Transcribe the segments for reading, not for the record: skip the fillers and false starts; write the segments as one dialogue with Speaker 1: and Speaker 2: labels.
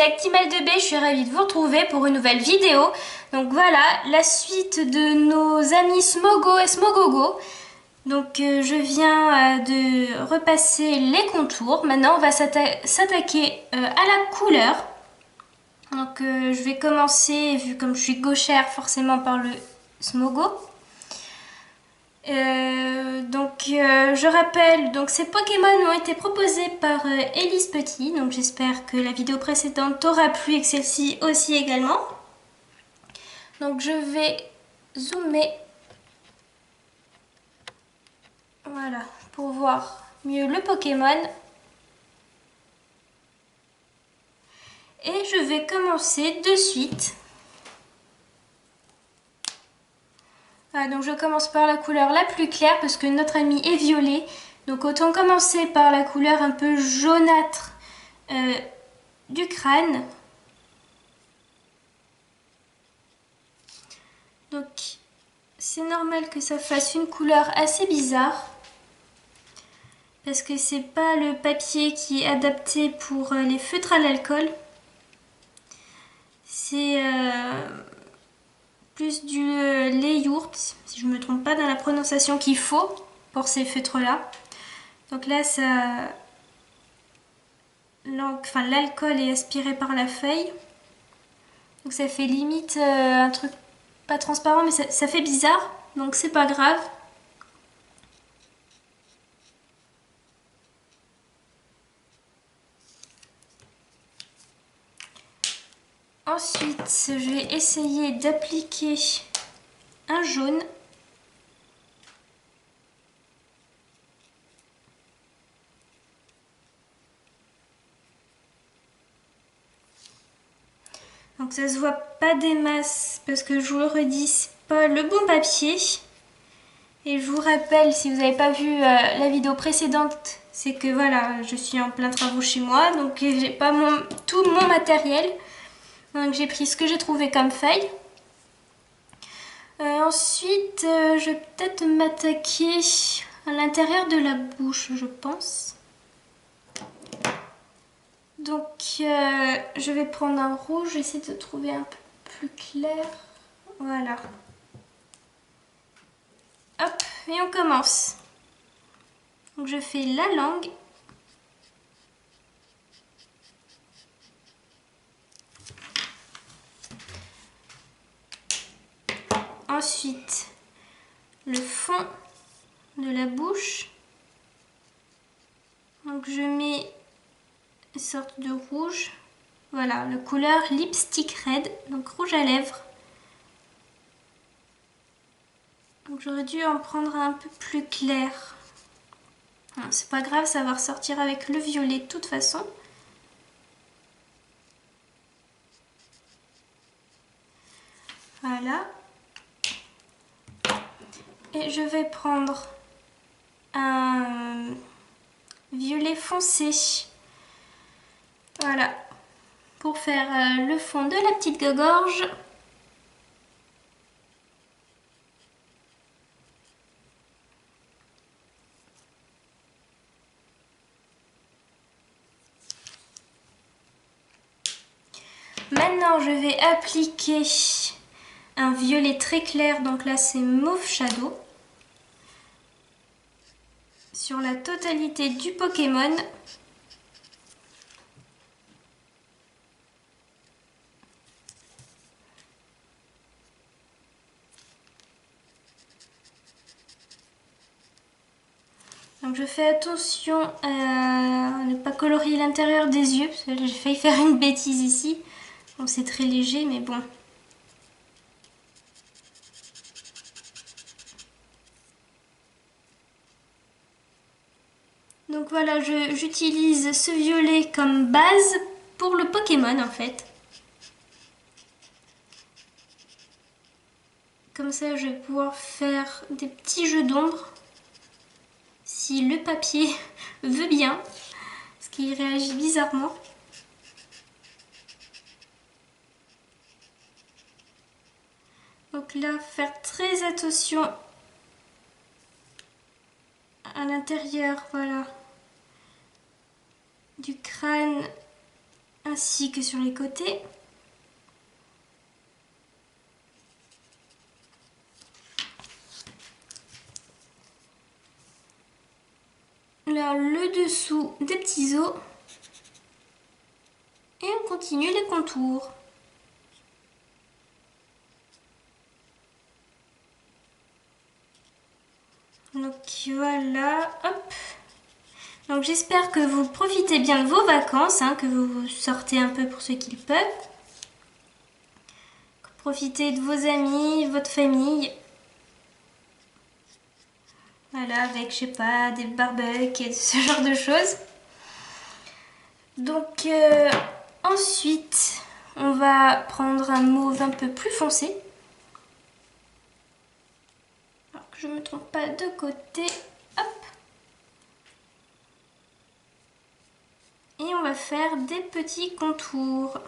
Speaker 1: Actimel2B, je suis ravie de vous retrouver pour une nouvelle vidéo. Donc voilà, la suite de nos amis Smogo et Smogogo. Donc je viens de repasser les contours. Maintenant on va s'attaquer à la couleur. Donc je vais commencer, vu comme je suis gauchère, forcément par le Smogo. Je rappelle, donc ces Pokémon ont été proposés par Élise Petit, donc j'espère que la vidéo précédente t'aura plu et que celle-ci aussi également. Donc je vais zoomer, voilà, pour voir mieux le Pokémon. Et je vais commencer de suite. Voilà, donc je commence par la couleur la plus claire parce que notre ami est violet. Donc autant commencer par la couleur un peu jaunâtre du crâne. Donc c'est normal que ça fasse une couleur assez bizarre parce que c'est pas le papier qui est adapté pour les feutres à l'alcool. C'est plus du lait yaourt, si je me trompe pas dans la prononciation qu'il faut pour ces feutres là. Donc là ça, l'alcool est aspiré par la feuille. Donc ça fait limite un truc pas transparent, mais ça fait bizarre, donc c'est pas grave. Ensuite, je vais essayer d'appliquer un jaune. Donc ça se voit pas des masses parce que je vous le redis, c'est pas le bon papier. Et je vous rappelle, si vous n'avez pas vu la vidéo précédente, c'est que voilà, je suis en plein travaux chez moi, donc j'ai pas tout mon matériel. Donc j'ai pris ce que j'ai trouvé comme feuille. Ensuite, je vais peut-être m'attaquer à l'intérieur de la bouche, je pense. Donc je vais prendre un rouge, j'essaie de trouver un peu plus clair. Voilà. Hop, et on commence. Donc je fais la langue. Ensuite, le fond de la bouche. Donc je mets une sorte de rouge. Voilà, la couleur Lipstick Red, donc rouge à lèvres. Donc j'aurais dû en prendre un peu plus clair. C'est pas grave, ça va ressortir avec le violet de toute façon. Voilà. Et je vais prendre un violet foncé. Voilà. Pour faire le fond de la petite gorge. Maintenant, je vais appliquer un violet très clair, donc là c'est Mauve Shadow, sur la totalité du Pokémon. Donc je fais attention à ne pas colorier l'intérieur des yeux, parce que j'ai failli faire une bêtise ici. Bon, c'est très léger, mais bon. Donc voilà, j'utilise ce violet comme base pour le Pokémon en fait. Comme ça, je vais pouvoir faire des petits jeux d'ombre. Si le papier veut bien, parce qu'il réagit bizarrement. Donc là, faire très attention à l'intérieur, voilà, du crâne ainsi que sur les côtés. Là, le dessous des petits os. Et on continue les contours. Donc voilà, hop. Donc j'espère que vous profitez bien de vos vacances, hein, que vous sortez un peu pour ceux qui le peuvent. Profitez de vos amis, votre famille. Voilà, avec, je sais pas, des barbecues et ce genre de choses. Donc ensuite, on va prendre un mauve un peu plus foncé. Alors que je ne me trompe pas de côté. Hop. Et on va faire des petits contours.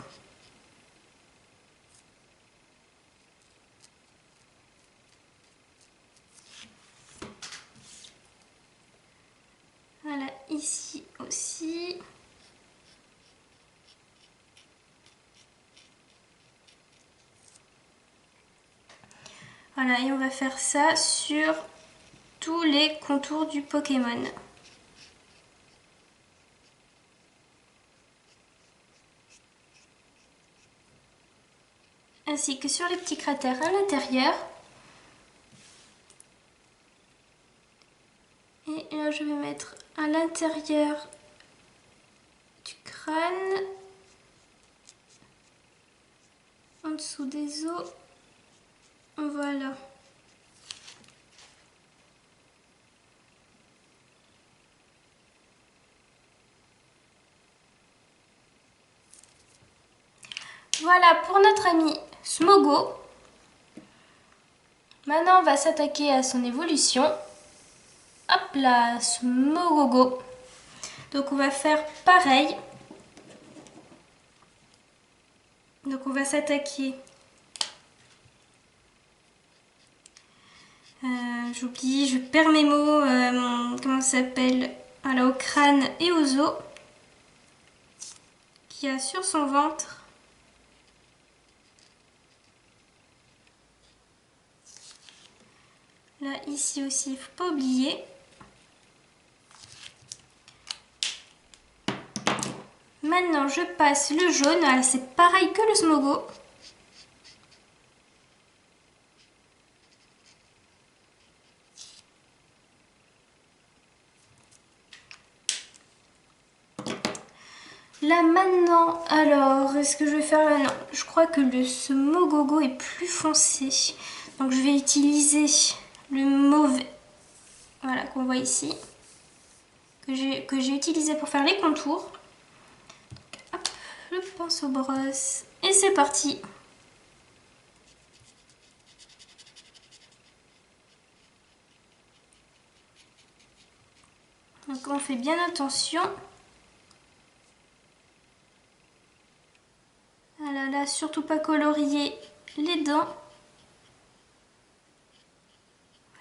Speaker 1: Voilà, ici aussi. Voilà, et on va faire ça sur tous les contours du Pokémon. Ainsi que sur les petits cratères à l'intérieur. Et là, je vais mettre à l'intérieur du crâne, en dessous des os. Voilà. Voilà pour notre ami Smogo. Maintenant, on va s'attaquer à son évolution. Hop là, Smogogo. Donc, on va faire pareil. Donc, on va s'attaquer. J'oublie, je perds mes mots. Comment ça s'appelle? Voilà, au crâne et aux os. Qui a sur son ventre. Là, ici aussi, il ne faut pas oublier. Maintenant, je passe le jaune. Ah, c'est pareil que le Smogo. Là maintenant, alors, est-ce que je vais faire là? Non, je crois que le Smogogo est plus foncé. Donc je vais utiliser le mauve, voilà, qu'on voit ici, que j'ai utilisé pour faire les contours. Hop, le pinceau brosse. Et c'est parti. Donc on fait bien attention. Voilà, là, surtout pas colorier les dents.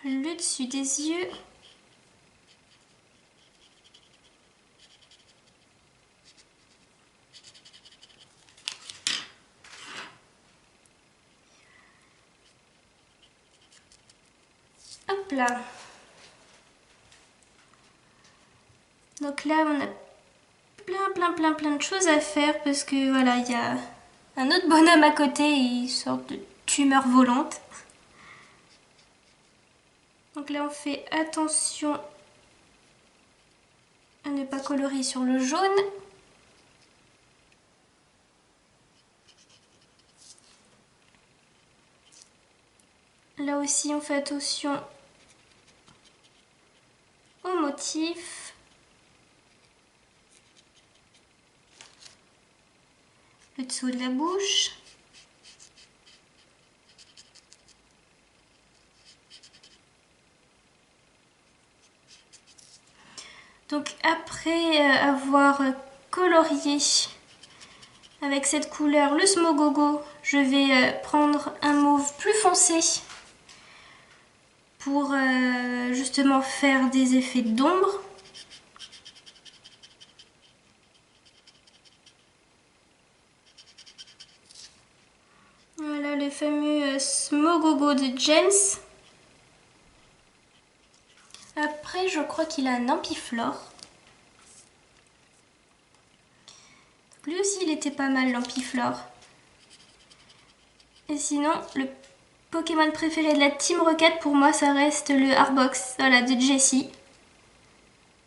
Speaker 1: Le dessus des yeux. Hop là. Donc là, on a plein de choses à faire parce que voilà, il y a un autre bonhomme à côté et une sorte de tumeur volante. Donc là, on fait attention à ne pas colorer sur le jaune. Là aussi, on fait attention au motif. Le dessous de la bouche. Donc après avoir colorié avec cette couleur le Smogogo, je vais prendre un mauve plus foncé pour justement faire des effets d'ombre. le fameux Smogogo de James. Après, je crois qu'il a un Ampiflore. Lui aussi, il était pas mal, l'Ampiflore. Et sinon, le Pokémon préféré de la Team Rocket, pour moi, ça reste le Arbox, voilà, de Jessie.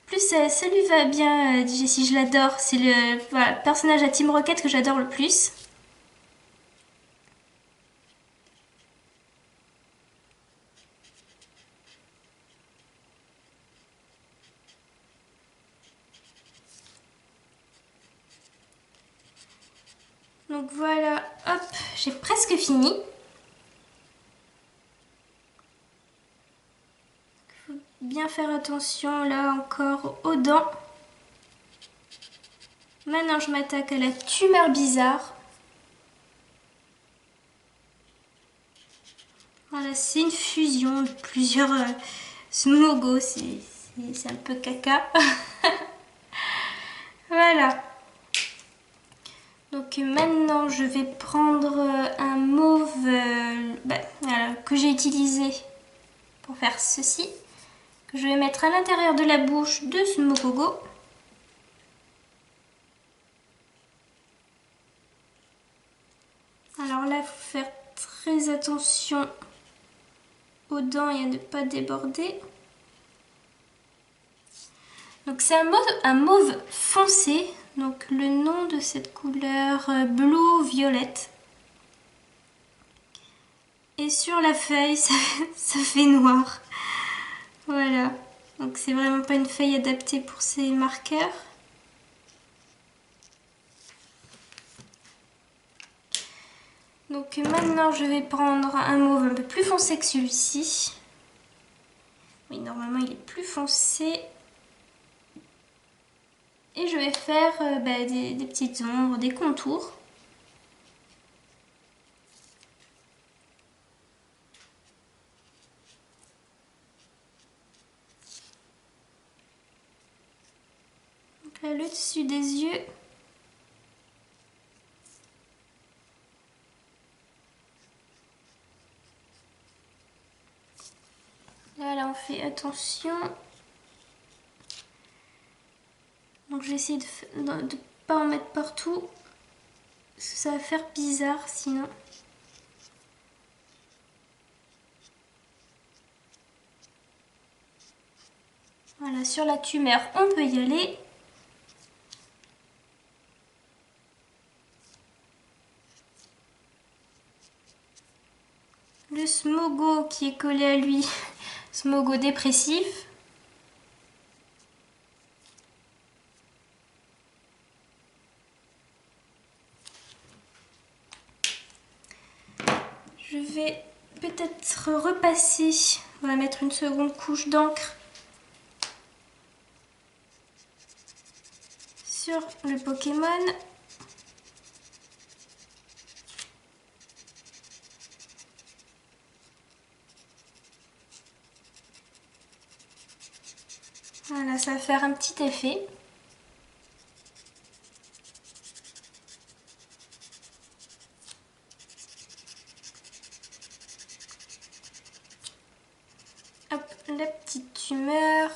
Speaker 1: Plus, ça lui va bien, Jessie, je l'adore. C'est le voilà, personnage à Team Rocket que j'adore le plus. Donc voilà, hop, j'ai presque fini. Faut bien faire attention là encore aux dents. Maintenant je m'attaque à la tumeur bizarre. Voilà, c'est une fusion de plusieurs Smogo, c'est un peu caca. Voilà. Donc maintenant je vais prendre un mauve voilà, que j'ai utilisé pour faire ceci, que je vais mettre à l'intérieur de la bouche de Smogogo. Alors là, il faut faire très attention aux dents et à ne pas déborder. Donc c'est un mauve foncé, donc le nom de cette couleur blue violette. Et sur la feuille, ça fait noir. Voilà, donc c'est vraiment pas une feuille adaptée pour ces marqueurs. Donc maintenant je vais prendre un mauve un peu plus foncé que celui-ci. Oui, normalement il est plus foncé. Et je vais faire des petites ombres, des contours. Donc là, le dessus des yeux. Là, on fait attention. Donc je vais essayer de ne pas en mettre partout. Parce que ça va faire bizarre sinon. Voilà, sur la tumeur, on peut y aller. Le Smogo qui est collé à lui, Smogo dépressif. Je vais peut-être repasser, on va mettre une seconde couche d'encre sur le Pokémon. Voilà, ça va faire un petit effet. Hop, la petite tumeur.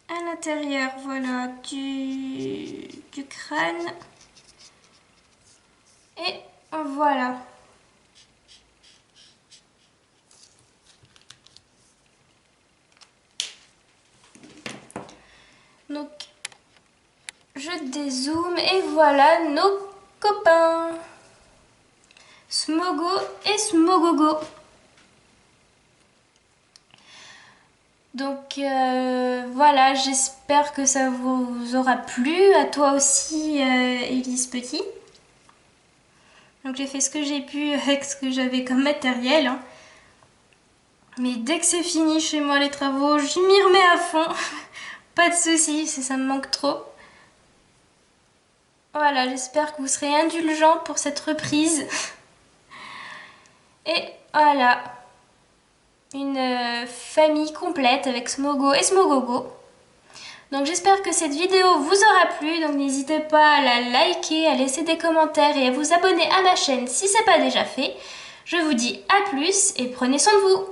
Speaker 1: À l'intérieur, voilà, du crâne. Et voilà. Donc, je dézoome et voilà nos copains. Smogo et Smogogo. Donc voilà, j'espère que ça vous aura plu, à toi aussi Elise Petit. Donc j'ai fait ce que j'ai pu avec ce que j'avais comme matériel. Hein. Mais dès que c'est fini chez moi les travaux, je m'y remets à fond. Pas de soucis, ça me manque trop. Voilà, j'espère que vous serez indulgents pour cette reprise. Et voilà, une famille complète avec Smogo et Smogogo. Donc j'espère que cette vidéo vous aura plu, donc n'hésitez pas à la liker, à laisser des commentaires et à vous abonner à ma chaîne si ce n'est pas déjà fait. Je vous dis à plus et prenez soin de vous.